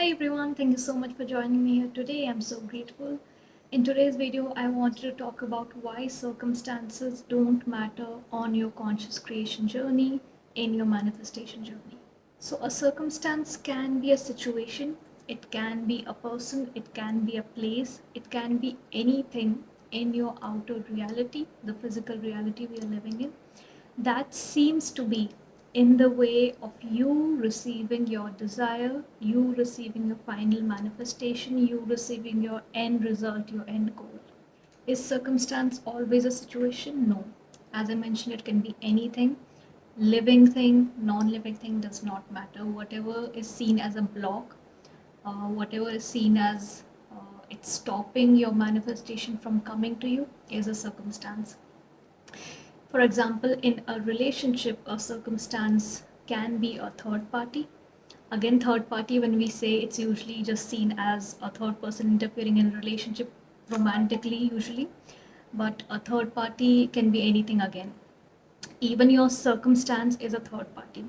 Hey everyone, thank you so much for joining me here today. I'm so grateful. In today's video, I wanted to talk about why circumstances don't matter on your conscious creation journey, in your manifestation journey. So, a circumstance can be a situation, it can be a person, it can be a place, it can be anything in your outer reality, the physical reality we are living in, that seems to be in the way of you receiving your desire, you receiving your final manifestation, you receiving your end result, your end goal. Is circumstance always a situation? No. As I mentioned, it can be anything. Living thing, non living thing does not matter. Whatever is seen as a block, whatever is seen as it's stopping your manifestation from coming to you is a circumstance. For example, in a relationship, a circumstance can be a third party. Again, third party, when we say, it's usually just seen as a third person interfering in a relationship romantically, usually. But a third party can be anything again. Even your circumstance is a third party.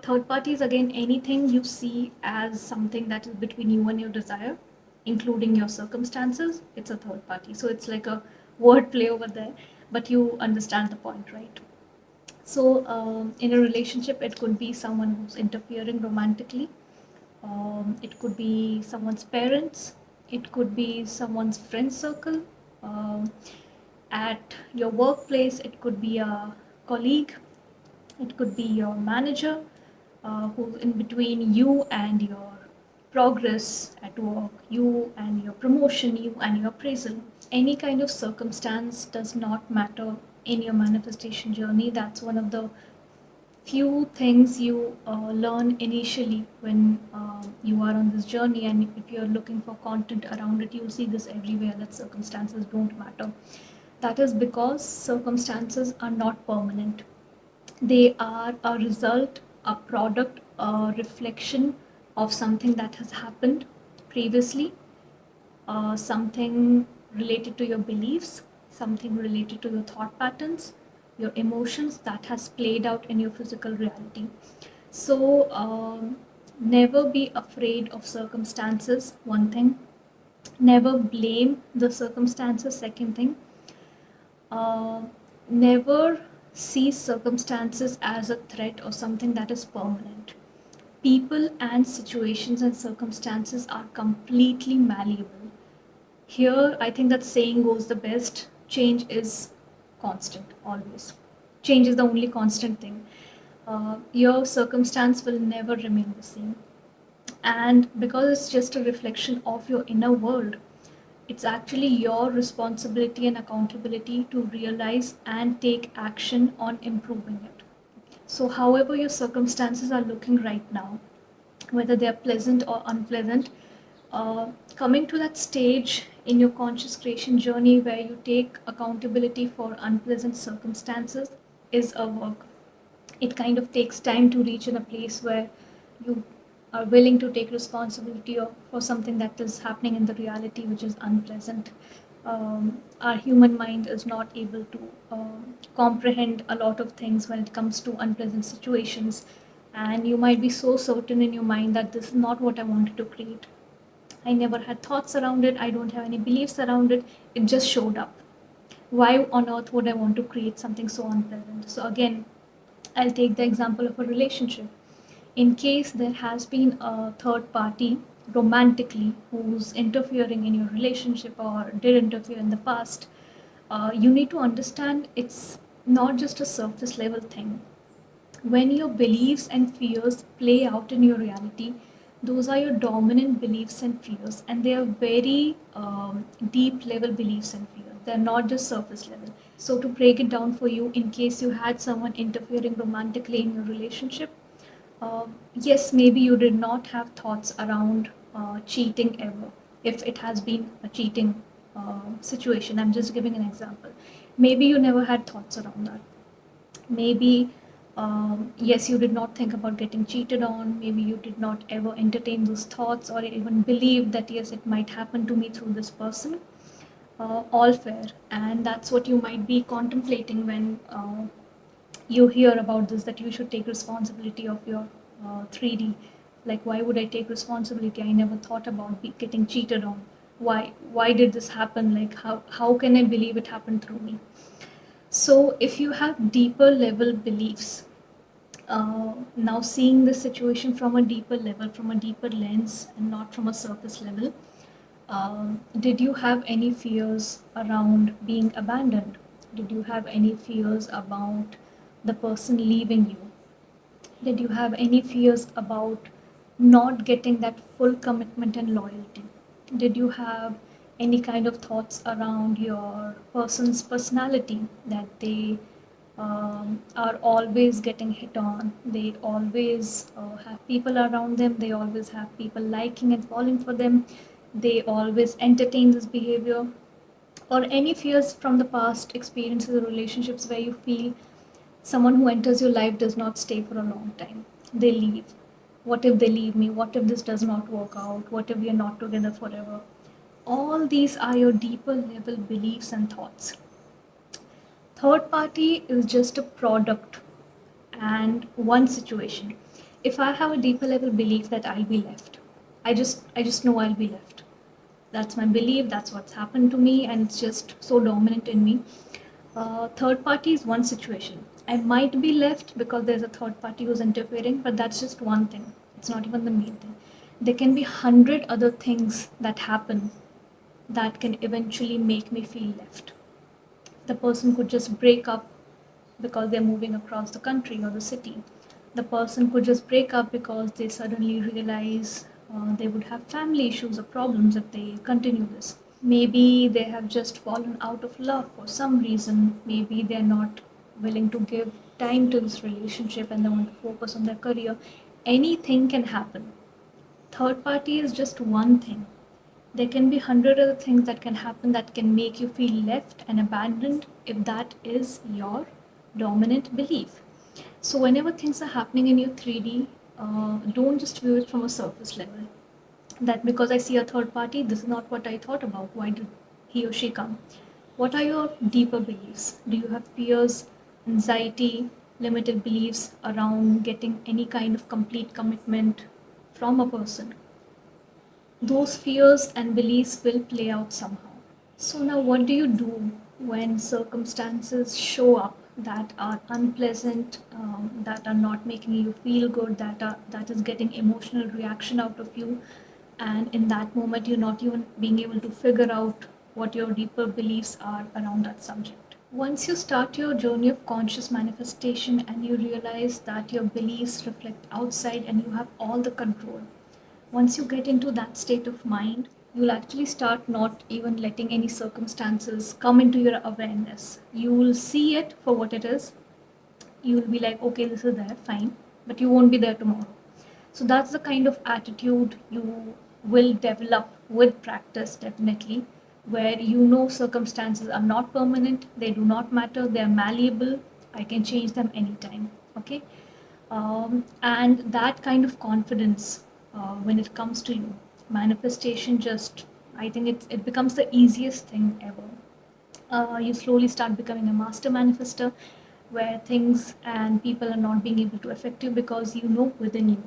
Third party is again anything you see as something that is between you and your desire, including your circumstances. It's a third party. So it's like a word play over there, but you understand the point, right? So in a relationship, it could be someone who's interfering romantically. It could be someone's parents. It could be someone's friend circle. Um, at your workplace, it could be a colleague. It could be your manager, who's in between you and your progress at work, you and your promotion, you and your appraisal. Any kind of circumstance does not matter in your manifestation journey. That's one of the few things you learn initially when you are on this journey, and if you're looking for content around it, you'll see this everywhere, that circumstances don't matter. That is because circumstances are not permanent. They are a result, a product, a reflection of something that has happened previously, something related to your beliefs, something related to your thought patterns, your emotions that has played out in your physical reality. So, never be afraid of circumstances, one thing. Never blame the circumstances, second thing. Never see circumstances as a threat or something that is permanent. People and situations and circumstances are completely malleable. Here, I think that saying goes the best: change is constant, always. Change is the only constant thing. Your circumstance will never remain the same. And because it's just a reflection of your inner world, it's actually your responsibility and accountability to realize and take action on improving it. So, however, your circumstances are looking right now, whether they are pleasant or unpleasant, coming to that stage in your conscious creation journey where you take accountability for unpleasant circumstances is a work. It kind of takes time to reach in a place where you are willing to take responsibility for something that is happening in the reality which is unpleasant. Our human mind is not able to comprehend a lot of things when it comes to unpleasant situations, and you might be so certain in your mind that this is not what I wanted to create. I never had thoughts around it, I don't have any beliefs around it, it just showed up. Why on earth would I want to create something so unpleasant? So, again, I'll take the example of a relationship. In case there has been a third party romantically who's interfering in your relationship or did interfere in the past, you need to understand it's not just a surface level thing. When your beliefs and fears play out in your reality, those are your dominant beliefs and fears, and they are very deep level beliefs and fears. They're not just surface level. So, to break it down for you, in case you had someone interfering romantically in your relationship, yes, maybe you did not have thoughts around cheating ever, if it has been a cheating situation. I'm just giving an example. Maybe you never had thoughts around that. Maybe, yes, you did not think about getting cheated on. Maybe you did not ever entertain those thoughts or even believe that, yes, it might happen to me through this person. All fair. And that's what you might be contemplating when you hear about this, that you should take responsibility of your 3D Like, why would I take responsibility? I never thought about getting cheated on. Why did this happen? Like, how can I believe it happened through me? So if you have deeper level beliefs, now seeing the situation from a deeper level, from a deeper lens, and not from a surface level, did you have any fears around being abandoned? Did you have any fears about the person leaving you? Did you have any fears about not getting that full commitment and loyalty? Did you have any kind of thoughts around your person's personality, that they are always getting hit on, they always have people around them, they always have people liking and falling for them, they always entertain this behavior? Or any fears from the past experiences or relationships where you feel someone who enters your life does not stay for a long time, they leave? What if they leave me? What if this does not work out? What if we are not together forever? All these are your deeper level beliefs and thoughts. Third party is just a product and one situation. If I have a deeper level belief that I'll be left, I just know I'll be left. That's my belief, that's what's happened to me, and it's just so dominant in me. Third party is one situation. I might be left because there's a third party who's interfering, but that's just one thing. It's not even the main thing. There can be 100 other things that happen that can eventually make me feel left. The person could just break up because they're moving across the country or the city. The person could just break up because they suddenly realize they would have family issues or problems if they continue this. Maybe they have just fallen out of love for some reason. Maybe they're not willing to give time to this relationship and they want to focus on their career. Anything can happen. Third party is just one thing. There can be 100 other things that can happen that can make you feel left and abandoned if that is your dominant belief. So whenever things are happening in your 3D, don't just view it from a surface level. That because I see a third party, this is not what I thought about. Why did he or she come? What are your deeper beliefs? Do you have fears, anxiety, limited beliefs around getting any kind of complete commitment from a person? Those fears and beliefs will play out somehow. So now what do you do when circumstances show up that are unpleasant, that are not making you feel good, that is getting emotional reaction out of you, and in that moment you're not even being able to figure out what your deeper beliefs are around that subject? Once you start your journey of conscious manifestation and you realize that your beliefs reflect outside and you have all the control, once you get into that state of mind, you'll actually start not even letting any circumstances come into your awareness. You will see it for what it is. You will be like, okay, this is there, fine, but you won't be there tomorrow. So that's the kind of attitude you will develop with practice, definitely, where you know circumstances are not permanent, they do not matter, they're malleable, I can change them anytime. Okay. And that kind of confidence, when it comes to you, manifestation just, I think it becomes the easiest thing ever. You slowly start becoming a master manifester where things and people are not being able to affect you because you know within you,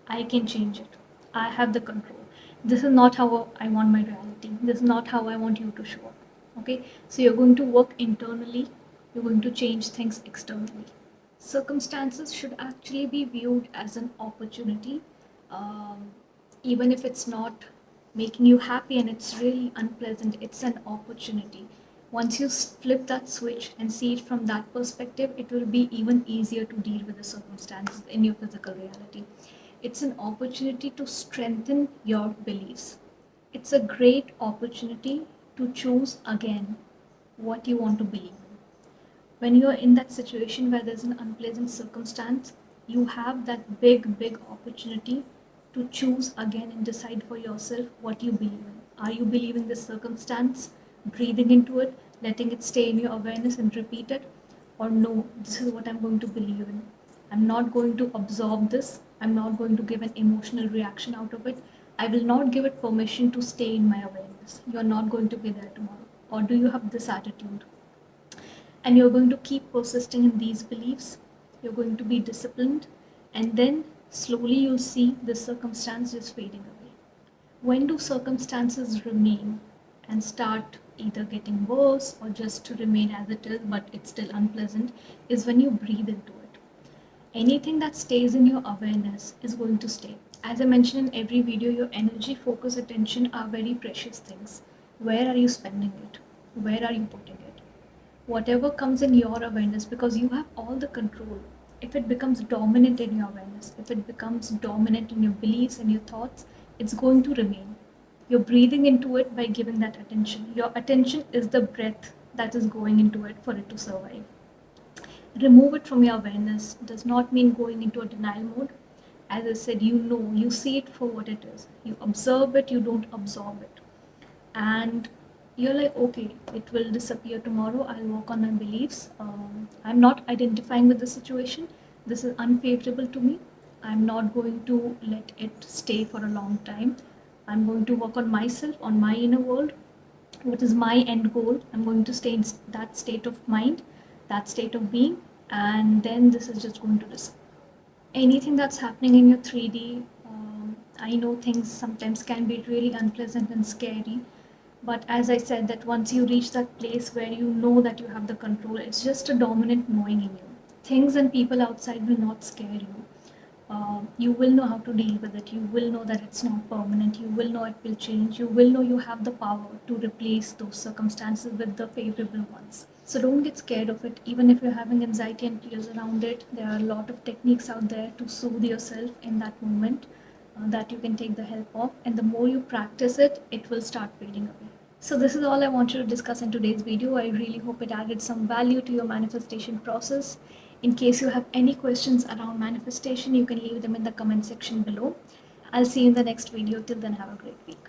I can change it. I have the control. This is not how I want my reality. This is not how I want you to show up. Okay, so you're going to work internally, you're going to change things externally. Circumstances should actually be viewed as an opportunity, um, even if it's not making you happy and it's really unpleasant, it's an opportunity. Once you flip that switch and see it from that perspective, it will be even easier to deal with the circumstances in your physical reality. It's an opportunity to strengthen your beliefs. It's a great opportunity to choose again what you want to believe. When you're in that situation where there's an unpleasant circumstance, you have that big opportunity to choose again and decide for yourself what you believe in. Are you believing this circumstance, breathing into it, letting it stay in your awareness and repeat it? Or no, this is what I'm going to believe in. I'm not going to absorb this. I'm not going to give an emotional reaction out of it. I will not give it permission to stay in my awareness. You're not going to be there tomorrow. Or do you have this attitude? And you're going to keep persisting in these beliefs. You're going to be disciplined, and then slowly you'll see this circumstance just fading away. When do circumstances remain and start either getting worse or just to remain as it is but it's still unpleasant is when you breathe into it. Anything that stays in your awareness is going to stay. As I mentioned in every video, your energy, focus, attention are very precious things. Where are you spending it? Where are you putting it? Whatever comes in your awareness, because you have all the control. If it becomes dominant in your awareness, if it becomes dominant in your beliefs and your thoughts, it's going to remain. You're breathing into it by giving that attention. Your attention is the breath that is going into it for it to survive. Remove it from your awareness does not mean going into a denial mode. As I said, you see it for what it is. You observe it, you don't absorb it. And you're like, okay, it will disappear tomorrow. I'll work on my beliefs. I'm not identifying with the situation. This is unfavorable to me. I'm not going to let it stay for a long time. I'm going to work on myself, on my inner world. What is my end goal? I'm going to stay in that state of mind, that state of being, and then this is just going to disappear. Anything that's happening in your 3D, I know things sometimes can be really unpleasant and scary, but as I said, that once you reach that place where you know that you have the control, it's just a dominant knowing in you. Things and people outside will not scare you. You will know how to deal with it. You will know that it's not permanent. You will know it will change. You will know you have the power to replace those circumstances with the favorable ones. So don't get scared of it. Even if you're having anxiety and fears around it, there are a lot of techniques out there to soothe yourself in that moment that you can take the help of. And the more you practice it, it will start fading away. So this is all I wanted to discuss in today's video. I really hope it added some value to your manifestation process. In case you have any questions around manifestation, you can leave them in the comment section below. I'll see you in the next video. Till then, have a great week.